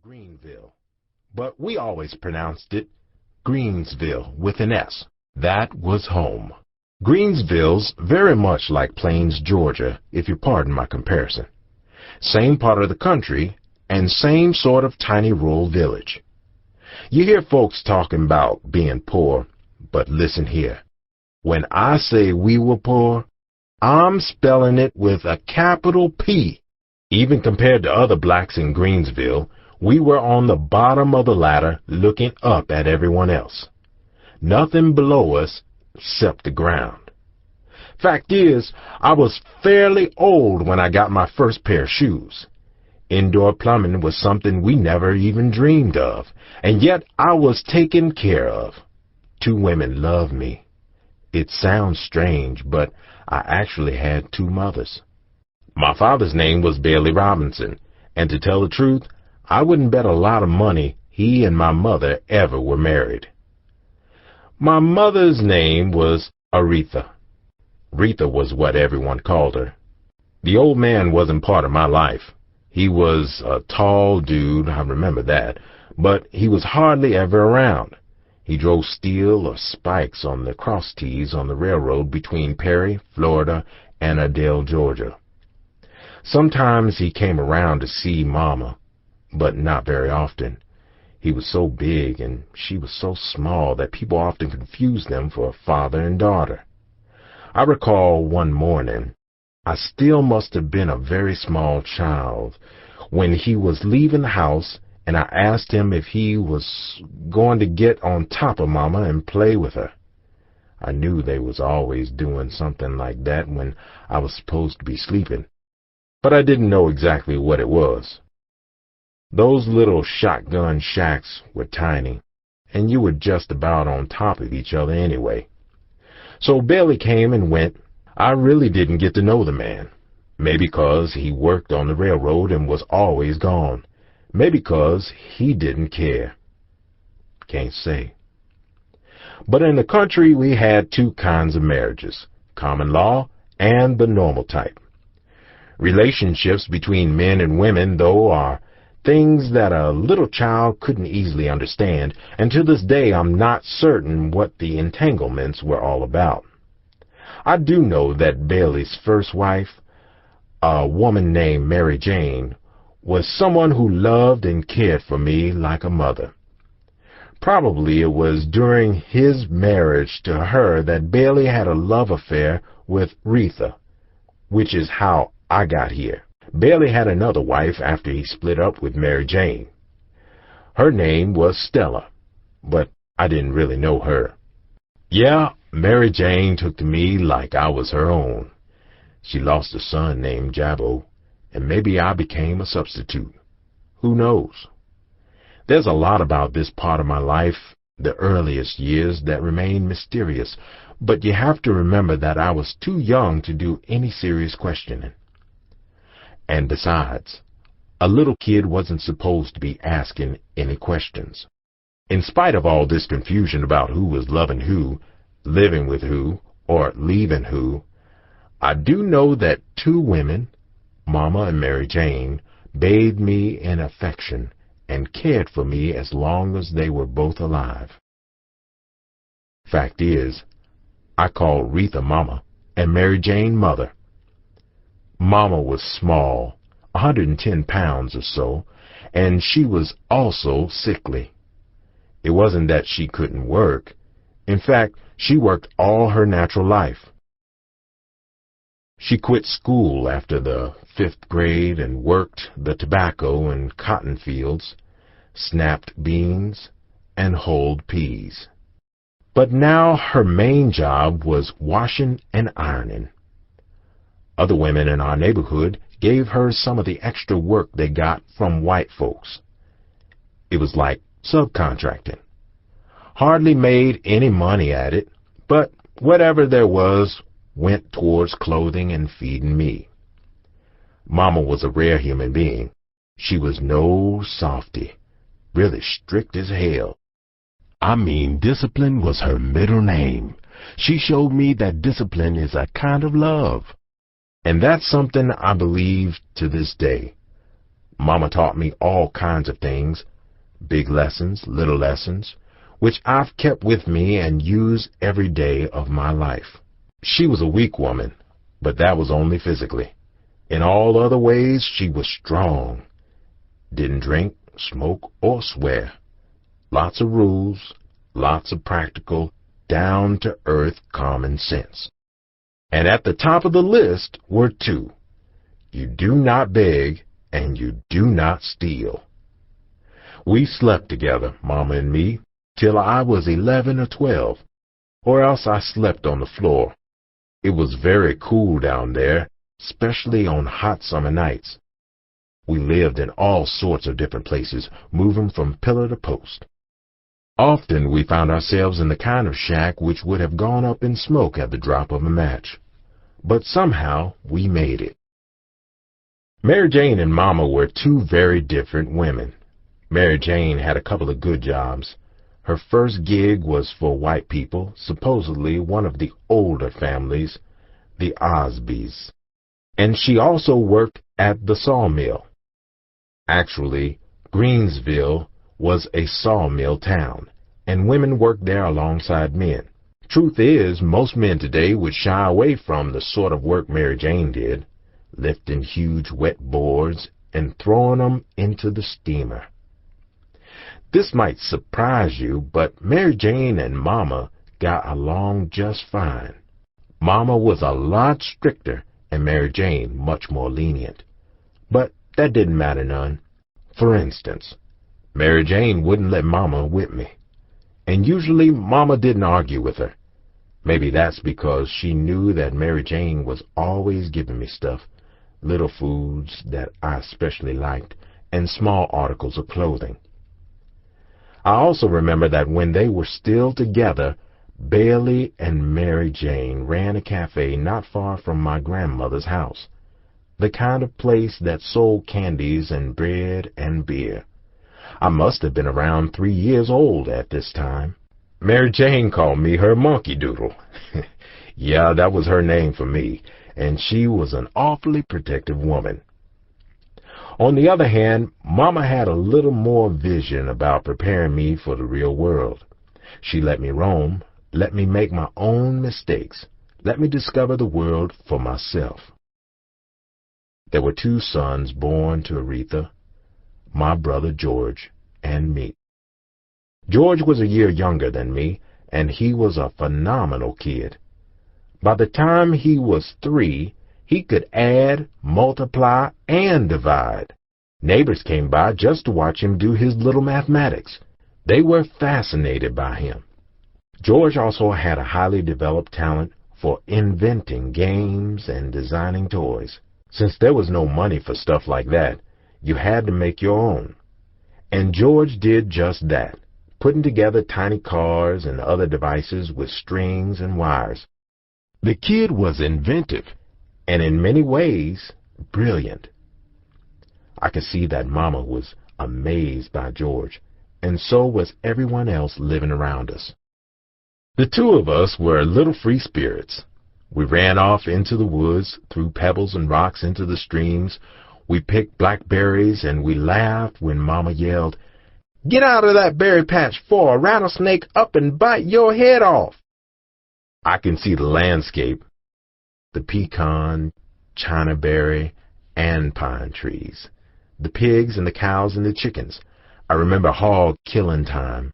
Greenville, but we always pronounced it Greensville with an S. That was home. Greensville's very much like Plains, Georgia, if you pardon my comparison. Same part of the country and same sort of tiny rural village. You hear folks talking about being poor, but listen here. When I say we were poor, I'm spelling it with a capital P. Even compared to other blacks in Greensville, we were on the bottom of the ladder looking up at everyone else. Nothing below us except the ground. Fact is, I was fairly old when I got my first pair of shoes. Indoor plumbing was something we never even dreamed of, and yet I was taken care of. 2 women loved me. It sounds strange, but I actually had 2 mothers. My father's name was Bailey Robinson, and to tell the truth, I wouldn't bet a lot of money he and my mother ever were married. My mother's name was Aretha. Retha was what everyone called her. The old man wasn't part of my life. He was a tall dude, I remember that, but he was hardly ever around. He drove steel or spikes on the cross tees on the railroad between Perry, Florida, and Adel, Georgia. Sometimes he came around to see Mama, but not very often. He was so big and she was so small that people often confused them for a father and daughter. I recall one morning, I still must have been a very small child, when he was leaving the house and I asked him if he was going to get on top of Mama and play with her. I knew they was always doing something like that when I was supposed to be sleeping, but I didn't know exactly what it was. Those little shotgun shacks were tiny, and you were just about on top of each other anyway. So Bailey came and went. I really didn't get to know the man. Maybe because he worked on the railroad and was always gone. Maybe because he didn't care. Can't say. But in the country we had 2 kinds of marriages, common law and the normal type. Relationships between men and women, though, are things that a little child couldn't easily understand, and to this day I'm not certain what the entanglements were all about. I do know that Bailey's first wife, a woman named Mary Jane, was someone who loved and cared for me like a mother. Probably it was during his marriage to her that Bailey had a love affair with Retha, which is how I got here. Bailey had another wife after he split up with Mary Jane. Her name was Stella, but I didn't really know her. Yeah, Mary Jane took to me like I was her own. She lost a son named Jabbo, and maybe I became a substitute. Who knows? There's a lot about this part of my life, the earliest years, that remain mysterious, but you have to remember that I was too young to do any serious questioning. And besides, a little kid wasn't supposed to be asking any questions. In spite of all this confusion about who was loving who, living with who, or leaving who, I do know that 2 women, Mama and Mary Jane, bathed me in affection and cared for me as long as they were both alive. Fact is, I call Retha Mama and Mary Jane Mother. Mama was small, 110 pounds or so, and she was also sickly. It wasn't that she couldn't work. In fact, she worked all her natural life. She quit school after the 5th grade and worked the tobacco and cotton fields, snapped beans, and hulled peas. But now her main job was washing and ironing. Other women in our neighborhood gave her some of the extra work they got from white folks. It was like subcontracting. Hardly made any money at it, but whatever there was went towards clothing and feeding me. Mama was a rare human being. She was no softy, really strict as hell. I mean, discipline was her middle name. She showed me that discipline is a kind of love. And that's something I believe to this day. Mama taught me all kinds of things, big lessons, little lessons, which I've kept with me and use every day of my life. She was a weak woman, but that was only physically. In all other ways, she was strong. Didn't drink, smoke, or swear. Lots of rules, lots of practical, down-to-earth common sense. And at the top of the list were two. You do not beg, and you do not steal. We slept together, Mama and me, till I was 11 or 12, or else I slept on the floor. It was very cool down there, especially on hot summer nights. We lived in all sorts of different places, moving from pillar to post. Often we found ourselves in the kind of shack which would have gone up in smoke at the drop of a match. But somehow we made it. Mary Jane and Mama were two very different women. Mary Jane had a couple of good jobs. Her first gig was for white people, supposedly one of the older families, the Osbys. And she also worked at the sawmill. Actually, Greensville was a sawmill town, and women worked there alongside men. Truth is, most men today would shy away from the sort of work Mary Jane did, lifting huge wet boards and throwing them into the steamer. This might surprise you, but Mary Jane and Mama got along just fine. Mama was a lot stricter and Mary Jane much more lenient. But that didn't matter none. For instance, Mary Jane wouldn't let Mama whip me. And usually Mama didn't argue with her. Maybe that's because she knew that Mary Jane was always giving me stuff, little foods that I especially liked, and small articles of clothing. I also remember that when they were still together, Bailey and Mary Jane ran a cafe not far from my grandmother's house, the kind of place that sold candies and bread and beer. I must have been around 3 years old at this time. Mary Jane called me her monkey doodle. Yeah, that was her name for me, and she was an awfully protective woman. On the other hand, Mama had a little more vision about preparing me for the real world. She let me roam, let me make my own mistakes, let me discover the world for myself. There were 2 sons born to Aretha, my brother George, and me. George was a year younger than me, and he was a phenomenal kid. By the time he was 3, he could add, multiply, and divide. Neighbors came by just to watch him do his little mathematics. They were fascinated by him. George also had a highly developed talent for inventing games and designing toys. Since there was no money for stuff like that, you had to make your own. And George did just that, putting together tiny cars and other devices with strings and wires. The kid was inventive, and in many ways, brilliant. I could see that Mama was amazed by George, and so was everyone else living around us. The 2 of us were little free spirits. We ran off into the woods, threw pebbles and rocks into the streams. We picked blackberries, and we laughed when Mama yelled, "Get out of that berry patch for a rattlesnake up and bite your head off." I can see the landscape, the pecan, chinaberry, and pine trees, the pigs and the cows and the chickens. I remember hog killing time.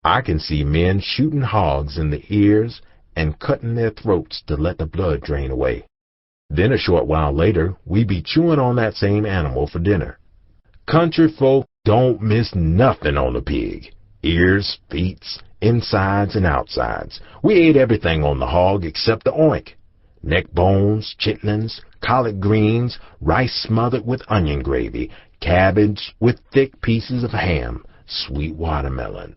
I can see men shooting hogs in the ears and cutting their throats to let the blood drain away. Then a short while later, we be chewing on that same animal for dinner. Country folk don't miss nothing on the pig. Ears, feet, insides and outsides. We ate everything on the hog except the oink. Neck bones, chitlins, collard greens, rice smothered with onion gravy, cabbage with thick pieces of ham, sweet watermelon.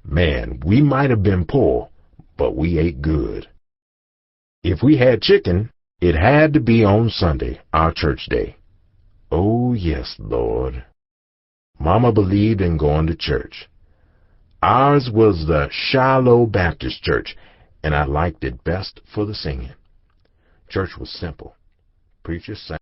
Man, we might have been poor, but we ate good. If we had chicken, it had to be on Sunday, our church day. Oh, yes, Lord. Mama believed in going to church. Ours was the Shiloh Baptist Church, and I liked it best for the singing. Church was simple. Preacher sang.